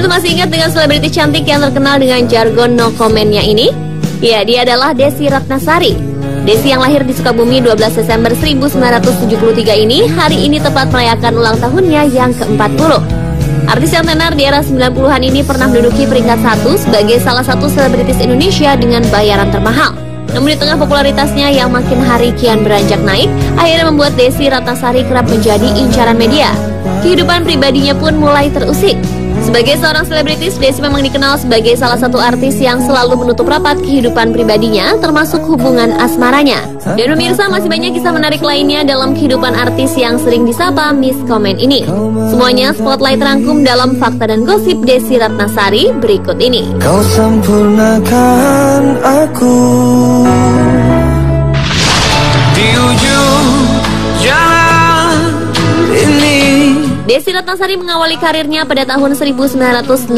Itu masih ingat dengan selebriti cantik yang terkenal dengan jargon no comment-nya ini? Ya, dia adalah Desy Ratnasari. Desy yang lahir di Sukabumi 12 Desember 1973 ini, hari ini tepat merayakan ulang tahunnya yang ke-40. Artis yang tenar di era 90-an ini pernah menduduki peringkat 1 sebagai salah satu selebritis Indonesia dengan bayaran termahal. Namun di tengah popularitasnya yang makin hari kian beranjak naik, akhirnya membuat Desy Ratnasari kerap menjadi incaran media. Kehidupan pribadinya pun mulai terusik. Sebagai seorang selebritis, Desy memang dikenal sebagai salah satu artis yang selalu menutup rapat kehidupan pribadinya, termasuk hubungan asmaranya. Dan pemirsa, masih banyak kisah menarik lainnya dalam kehidupan artis yang sering disapa Miss Comment ini. Semuanya spotlight rangkum dalam Fakta dan Gosip Desy Ratnasari berikut ini. Kau sempurnakan aku di ujung jalan ini. Desy Ratnasari mengawali karirnya pada tahun 1987.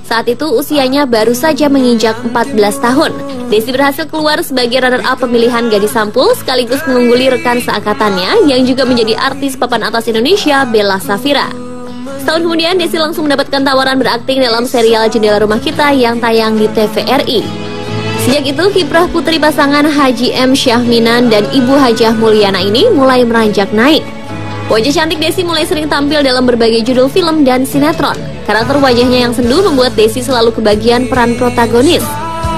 Saat itu usianya baru saja menginjak 14 tahun. Desy berhasil keluar sebagai runner-up pemilihan Gadis Sampul sekaligus mengungguli rekan seangkatannya yang juga menjadi artis papan atas Indonesia, Bella Safira. Setahun kemudian Desy langsung mendapatkan tawaran berakting dalam serial Jendela Rumah Kita yang tayang di TVRI. Sejak itu kiprah putri pasangan Haji M. Syahminan dan Ibu Hajah Mulyana ini mulai meranjak naik. Wajah cantik Desy mulai sering tampil dalam berbagai judul film dan sinetron. Karakter wajahnya yang sendu membuat Desy selalu kebagian peran protagonis.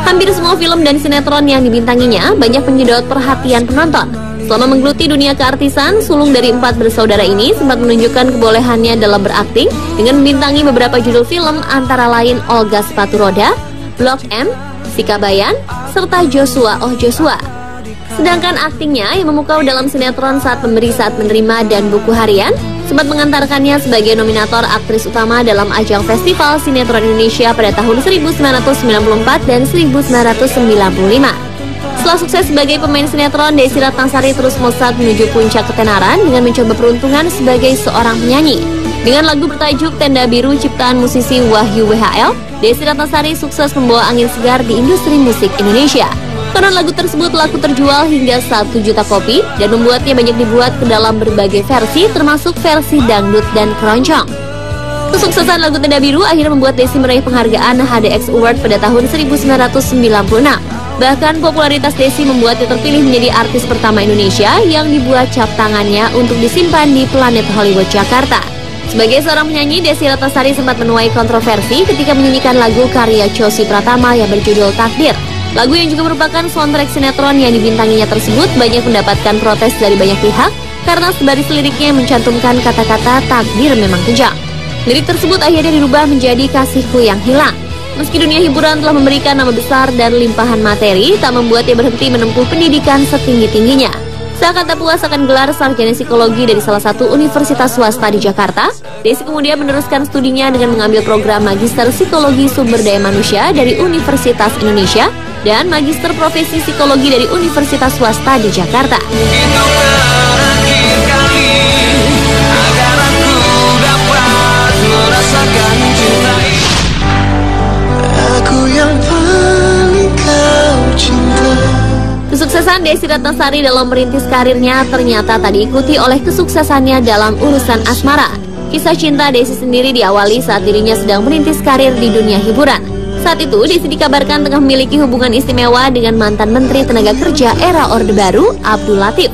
Hampir semua film dan sinetron yang dibintanginya banyak menyedot perhatian penonton. Selama menggeluti dunia keartisan, sulung dari 4 bersaudara ini sempat menunjukkan kebolehannya dalam berakting dengan membintangi beberapa judul film antara lain Olga Sepatu Roda, Blok M, Sikabayan, serta Joshua Oh Joshua. Sedangkan aktingnya yang memukau dalam sinetron Saat Memberi Saat Menerima dan Buku Harian sempat mengantarkannya sebagai nominator aktris utama dalam ajang Festival Sinetron Indonesia pada tahun 1994 dan 1995. Setelah sukses sebagai pemain sinetron, Desy Ratnasari terus melesat menuju puncak ketenaran dengan mencoba peruntungan sebagai seorang penyanyi. Dengan lagu bertajuk Tenda Biru ciptaan musisi Wahyu WHL, Desy Ratnasari sukses membawa angin segar di industri musik Indonesia. Konon lagu tersebut laku terjual hingga 1 juta kopi dan membuatnya banyak dibuat ke dalam berbagai versi termasuk versi dangdut dan keroncong. Kesuksesan lagu Tenda Biru akhirnya membuat Desy meraih penghargaan HDX Award pada tahun 1996. Bahkan popularitas Desy membuatnya terpilih menjadi artis pertama Indonesia yang dibuat cap tangannya untuk disimpan di Planet Hollywood Jakarta. Sebagai seorang penyanyi, Desy Ratnasari sempat menuai kontroversi ketika menyanyikan lagu karya Chosi Pratama yang berjudul Takdir. Lagu yang juga merupakan soundtrack sinetron yang dibintanginya tersebut banyak mendapatkan protes dari banyak pihak karena sebaris liriknya mencantumkan kata-kata takdir memang kejam. Lirik tersebut akhirnya dirubah menjadi Kasihku Yang Hilang. Meski dunia hiburan telah memberikan nama besar dan limpahan materi, tak membuatnya berhenti menempuh pendidikan setinggi-tingginya. Seakan tak puas akan gelar sarjana psikologi dari salah satu universitas swasta di Jakarta, Desy kemudian meneruskan studinya dengan mengambil program Magister Psikologi Sumber Daya Manusia dari Universitas Indonesia dan Magister Profesi Psikologi dari Universitas Swasta di Jakarta. Kesuksesan Desy Ratnasari dalam merintis karirnya ternyata tak diikuti oleh kesuksesannya dalam urusan asmara. Kisah cinta Desy sendiri diawali saat dirinya sedang merintis karir di dunia hiburan. Saat itu, Desy dikabarkan tengah memiliki hubungan istimewa dengan mantan Menteri Tenaga Kerja era Orde Baru, Abdul Latif.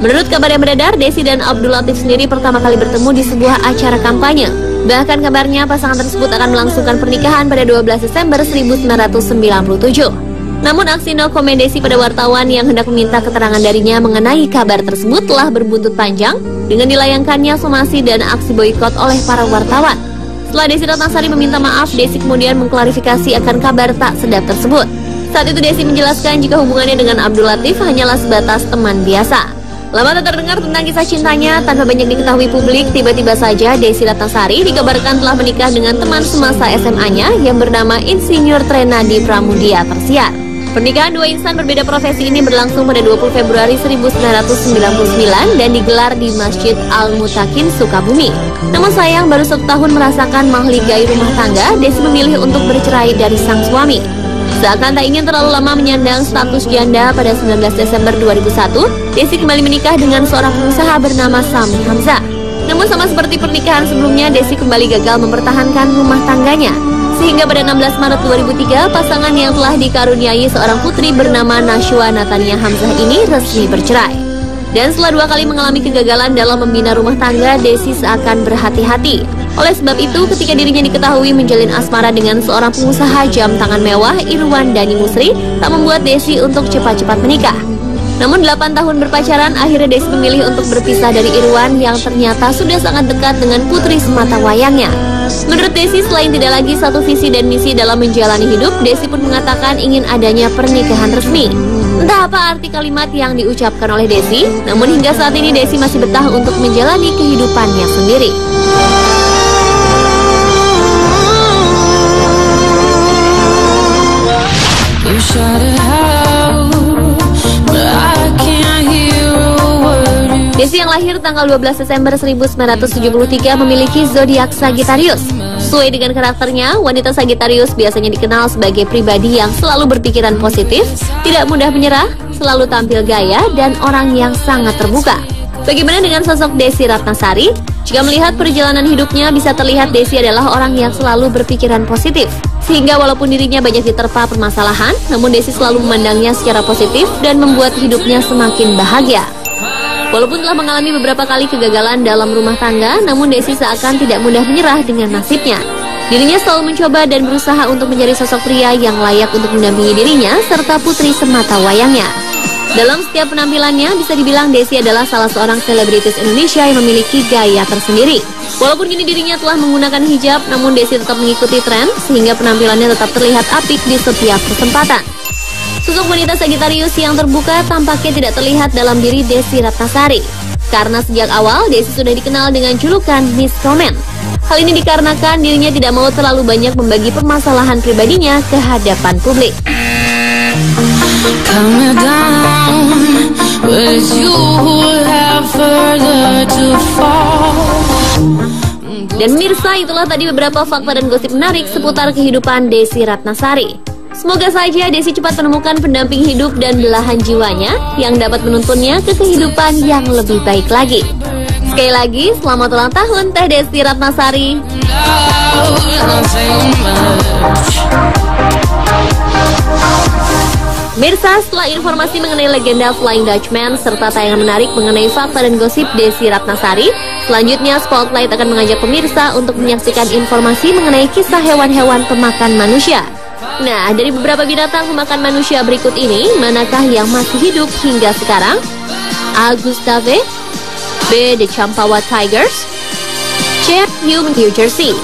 Menurut kabar yang beredar, Desy dan Abdul Latif sendiri pertama kali bertemu di sebuah acara kampanye. Bahkan kabarnya pasangan tersebut akan melangsungkan pernikahan pada 12 Desember 1997. Namun aksi no comment Desy pada wartawan yang hendak meminta keterangan darinya mengenai kabar tersebut telah berbuntut panjang dengan dilayangkannya somasi dan aksi boikot oleh para wartawan. Setelah Desy Ratnasari meminta maaf, Desy kemudian mengklarifikasi akan kabar tak sedap tersebut. Saat itu Desy menjelaskan jika hubungannya dengan Abdul Latif hanyalah sebatas teman biasa. Lama tak terdengar tentang kisah cintanya, tanpa banyak diketahui publik, tiba-tiba saja Desy Ratnasari dikabarkan telah menikah dengan teman semasa SMA-nya yang bernama Insinyur Trenadi Pramudia Tersiar. Pernikahan dua insan berbeda profesi ini berlangsung pada 20 Februari 1999 dan digelar di Masjid Al-Mutakin, Sukabumi. Namun sayang, baru 1 tahun merasakan mahligai rumah tangga, Desy memilih untuk bercerai dari sang suami. Seakan tak ingin terlalu lama menyandang status janda, pada 19 Desember 2001, Desy kembali menikah dengan seorang pengusaha bernama Sami Hamzah. Namun sama seperti pernikahan sebelumnya, Desi kembali gagal mempertahankan rumah tangganya. Sehingga pada 16 Maret 2003, pasangan yang telah dikaruniai seorang putri bernama Nashwa Natania Hamzah ini resmi bercerai. Dan setelah 2 kali mengalami kegagalan dalam membina rumah tangga, Desi seakan berhati-hati. Oleh sebab itu, ketika dirinya diketahui menjalin asmara dengan seorang pengusaha jam tangan mewah, Irwan Dhani Musri, tak membuat Desi untuk cepat-cepat menikah. Namun 8 tahun berpacaran, akhirnya Desi memilih untuk berpisah dari Irwan yang ternyata sudah sangat dekat dengan putri semata wayangnya. Menurut Desi, selain tidak lagi satu visi dan misi dalam menjalani hidup, Desi pun mengatakan ingin adanya pernikahan resmi. Entah apa arti kalimat yang diucapkan oleh Desi, namun hingga saat ini Desi masih betah untuk menjalani kehidupannya sendiri. Desi yang lahir tanggal 12 Desember 1973 memiliki zodiak Sagittarius. Sesuai dengan karakternya, wanita Sagittarius biasanya dikenal sebagai pribadi yang selalu berpikiran positif, tidak mudah menyerah, selalu tampil gaya, dan orang yang sangat terbuka. Bagaimana dengan sosok Desi Ratnasari? Jika melihat perjalanan hidupnya, bisa terlihat Desi adalah orang yang selalu berpikiran positif. Sehingga walaupun dirinya banyak diterpa permasalahan, namun Desi selalu memandangnya secara positif dan membuat hidupnya semakin bahagia. Walaupun telah mengalami beberapa kali kegagalan dalam rumah tangga, namun Desi seakan tidak mudah menyerah dengan nasibnya. Dirinya selalu mencoba dan berusaha untuk menjadi sosok pria yang layak untuk mendampingi dirinya, serta putri semata wayangnya. Dalam setiap penampilannya, bisa dibilang Desi adalah salah seorang selebritis Indonesia yang memiliki gaya tersendiri. Walaupun kini dirinya telah menggunakan hijab, namun Desi tetap mengikuti tren, sehingga penampilannya tetap terlihat apik di setiap kesempatan. Sosok wanita Sagittarius yang terbuka tampaknya tidak terlihat dalam diri Desi Ratnasari. Karena sejak awal, Desi sudah dikenal dengan julukan Miss Comment. Hal ini dikarenakan dirinya tidak mau terlalu banyak membagi permasalahan pribadinya ke hadapan publik. Dan mirsa, itulah tadi beberapa fakta dan gosip menarik seputar kehidupan Desi Ratnasari. Semoga saja Desi cepat menemukan pendamping hidup dan belahan jiwanya yang dapat menuntunnya ke kehidupan yang lebih baik lagi. Sekali lagi, selamat ulang tahun Teh Desi Ratnasari. Mirsa, setelah informasi mengenai legenda Flying Dutchman serta tayangan menarik mengenai fakta dan gosip Desi Ratnasari, selanjutnya Spotlight akan mengajak pemirsa untuk menyaksikan informasi mengenai kisah hewan-hewan pemakan manusia. Nah, dari beberapa binatang pemakan manusia berikut ini, manakah yang masih hidup hingga sekarang? A. Gustave, B. The Champawat Tigers, C. New Jersey.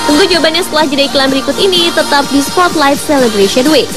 Tunggu jawabannya setelah jeda iklan berikut ini, tetap di Spotlight Celebration Week.